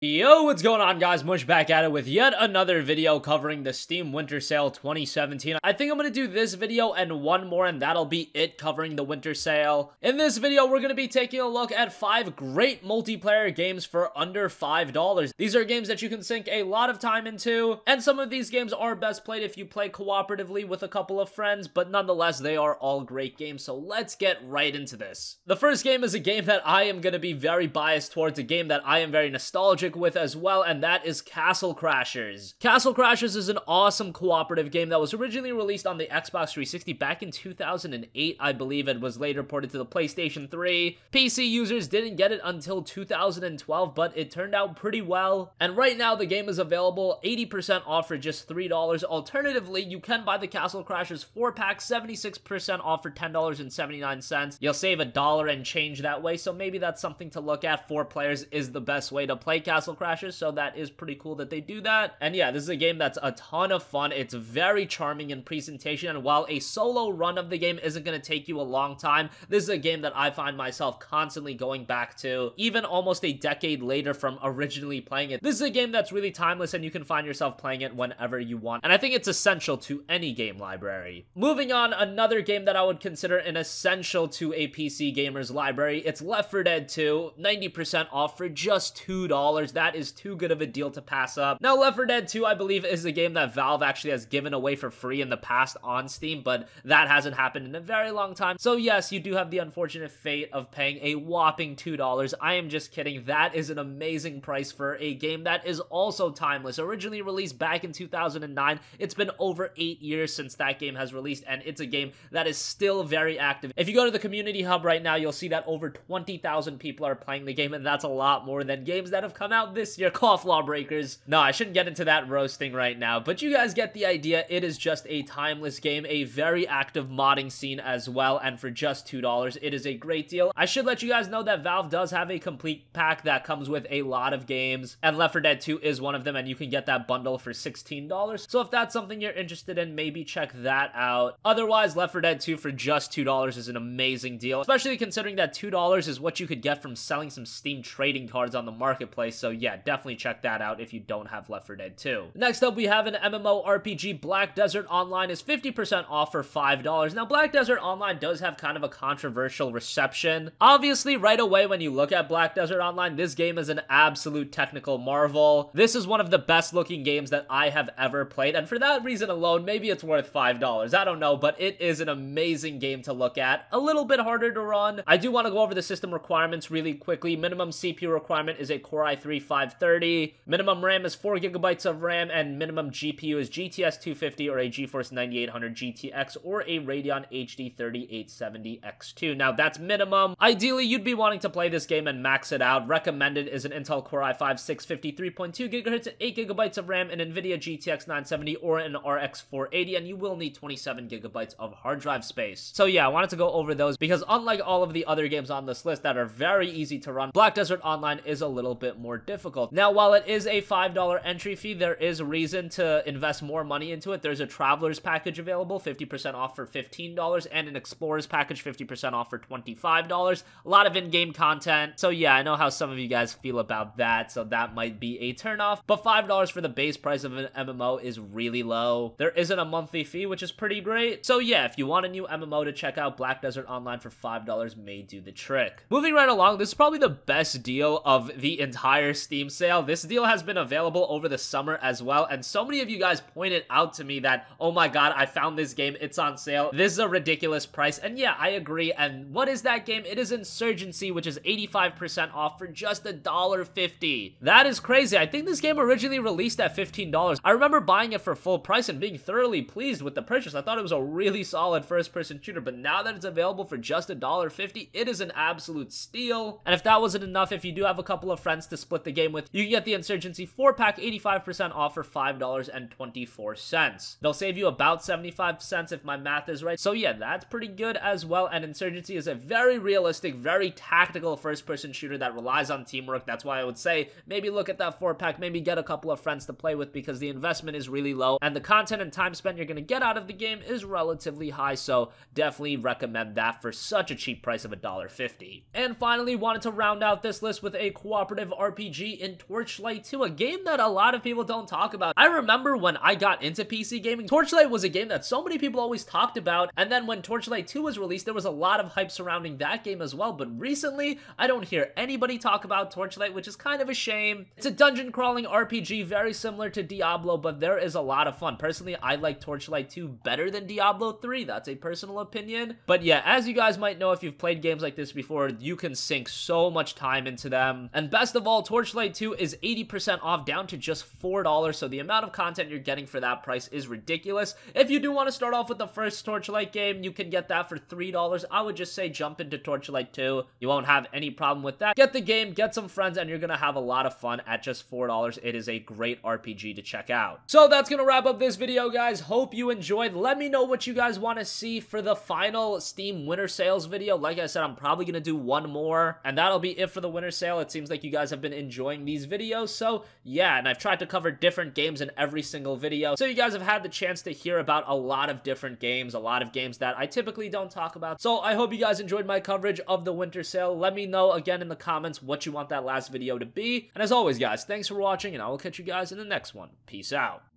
Yo, what's going on, guys? Mush back at it with yet another video covering the Steam Winter Sale 2017. I think I'm going to do this video and one more, and that'll be it covering the Winter Sale. In this video, we're going to be taking a look at 5 great multiplayer games for under $5. These are games that you can sink a lot of time into, and some of these games are best played if you play cooperatively with a couple of friends, but nonetheless, they are all great games, so let's get right into this. The first game is a game that I am going to be very biased towards, a game that I am very nostalgic with as well, and that is Castle Crashers. Castle Crashers is an awesome cooperative game that was originally released on the Xbox 360 back in 2008, I believe. It was later ported to the PlayStation 3. PC users didn't get it until 2012, but it turned out pretty well. And right now, the game is available 80% off for just $3. Alternatively, you can buy the Castle Crashers 4-pack 76% off for $10.79. You'll save $1 and change that way, so maybe that's something to look at. 4 players is the best way to play Castle Crashers, so that is pretty cool that they do that. And yeah, this is a game that's a ton of fun. It's very charming in presentation, and while a solo run of the game isn't going to take you a long time, this is a game that I find myself constantly going back to, even almost a decade later from originally playing it. This is a game that's really timeless, and you can find yourself playing it whenever you want, and I think it's essential to any game library. Moving on, another game that I would consider an essential to a PC gamer's library, it's Left 4 Dead 2, 90% off for just $2. That is too good of a deal to pass up. Now, Left 4 Dead 2, I believe, is a game that Valve actually has given away for free in the past on Steam, but that hasn't happened in a very long time. So yes, you do have the unfortunate fate of paying a whopping $2. I am just kidding. That is an amazing price for a game that is also timeless. Originally released back in 2009, it's been over 8 years since that game has released, and it's a game that is still very active. If you go to the community hub right now, you'll see that over 20,000 people are playing the game, and that's a lot more than games that have come out this year. Cough, lawbreakers. No, I shouldn't get into that roasting right now, but you guys get the idea. It is just a timeless game, a very active modding scene as well, and for just $2, it is a great deal. I should let you guys know that Valve does have a complete pack that comes with a lot of games, and Left 4 Dead 2 is one of them, and you can get that bundle for $16. So if that's something you're interested in, maybe check that out. Otherwise, Left 4 Dead 2 for just $2 is an amazing deal, especially considering that $2 is what you could get from selling some Steam trading cards on the marketplace. So yeah, definitely check that out if you don't have Left 4 Dead 2. Next up, we have an MMORPG. Black Desert Online is 50% off for $5. Now, Black Desert Online does have kind of a controversial reception. Obviously, right away when you look at Black Desert Online, this game is an absolute technical marvel. This is one of the best looking games that I have ever played, and for that reason alone, maybe it's worth $5. I don't know, but it is an amazing game to look at. A little bit harder to run. I do want to go over the system requirements really quickly. Minimum CPU requirement is a Core i3 530. Minimum RAM is 4 gigabytes of RAM, and minimum GPU is GTS 250 or a GeForce 9800 GTX or a Radeon HD 3870 X2. Now, that's minimum. Ideally, you'd be wanting to play this game and max it out. Recommended is an Intel Core i5 650 3.2 gigahertz, 8 gigabytes of RAM, an NVIDIA GTX 970 or an RX 480, and you will need 27 gigabytes of hard drive space. So yeah, I wanted to go over those because unlike all of the other games on this list that are very easy to run, Black Desert Online is a little bit more difficult. Now, while it is a $5 entry fee, there is reason to invest more money into it. There's a Traveler's package available, 50% off for $15, and an Explorer's package, 50% off for $25. A lot of in-game content. So yeah, I know how some of you guys feel about that, so that might be a turnoff, but $5 for the base price of an MMO is really low. There isn't a monthly fee, which is pretty great. So yeah, if you want a new MMO to check out, Black Desert Online for $5 may do the trick. Moving right along, this is probably the best deal of the entire Steam sale. This deal has been available over the summer as well, and so many of you guys pointed out to me that, oh my god, I found this game, it's on sale, this is a ridiculous price, and yeah, I agree. And what is that game? It is Insurgency, which is 85% off for just $1.50. That is crazy. I think this game originally released at $15. I remember buying it for full price and being thoroughly pleased with the purchase. I thought it was a really solid first-person shooter, but now that it's available for just $1.50, it is an absolute steal. And if that wasn't enough, if you do have a couple of friends to split the game with, you can get the Insurgency 4-pack 85% off for $5.24. They'll save you about 75 cents if my math is right. So yeah, that's pretty good as well. And Insurgency is a very realistic, very tactical first-person shooter that relies on teamwork. That's why I would say maybe look at that 4-pack, maybe get a couple of friends to play with, because the investment is really low and the content and time spent you're going to get out of the game is relatively high. So definitely recommend that for such a cheap price of $1.50. And finally, wanted to round out this list with a cooperative RPG RPG in Torchlight 2, a game that a lot of people don't talk about. I remember when I got into PC gaming, Torchlight was a game that so many people always talked about, and then when Torchlight 2 was released, there was a lot of hype surrounding that game as well, but recently, I don't hear anybody talk about Torchlight, which is kind of a shame. It's a dungeon crawling RPG, very similar to Diablo, but there is a lot of fun. Personally, I like Torchlight 2 better than Diablo 3. That's a personal opinion. But yeah, as you guys might know if you've played games like this before, you can sink so much time into them. And best of all, Torchlight 2 is 80% off, down to just $4, so the amount of content you're getting for that price is ridiculous. If you do want to start off with the first Torchlight game, you can get that for $3. I would just say jump into Torchlight 2. You won't have any problem with that. Get the game, get some friends, and you're gonna have a lot of fun at just $4. It is a great RPG to check out. So that's gonna wrap up this video, guys. Hope you enjoyed. Let me know what you guys want to see for the final Steam winter sales video. Like I said, I'm probably gonna do one more, and that'll be it for the winter sale. It seems like you guys have been enjoying these videos, so yeah, and I've tried to cover different games in every single video, so you guys have had the chance to hear about a lot of different games, a lot of games that I typically don't talk about. So I hope you guys enjoyed my coverage of the winter sale. Let me know again in the comments what you want that last video to be, and as always, guys, thanks for watching, and I will catch you guys in the next one. Peace out.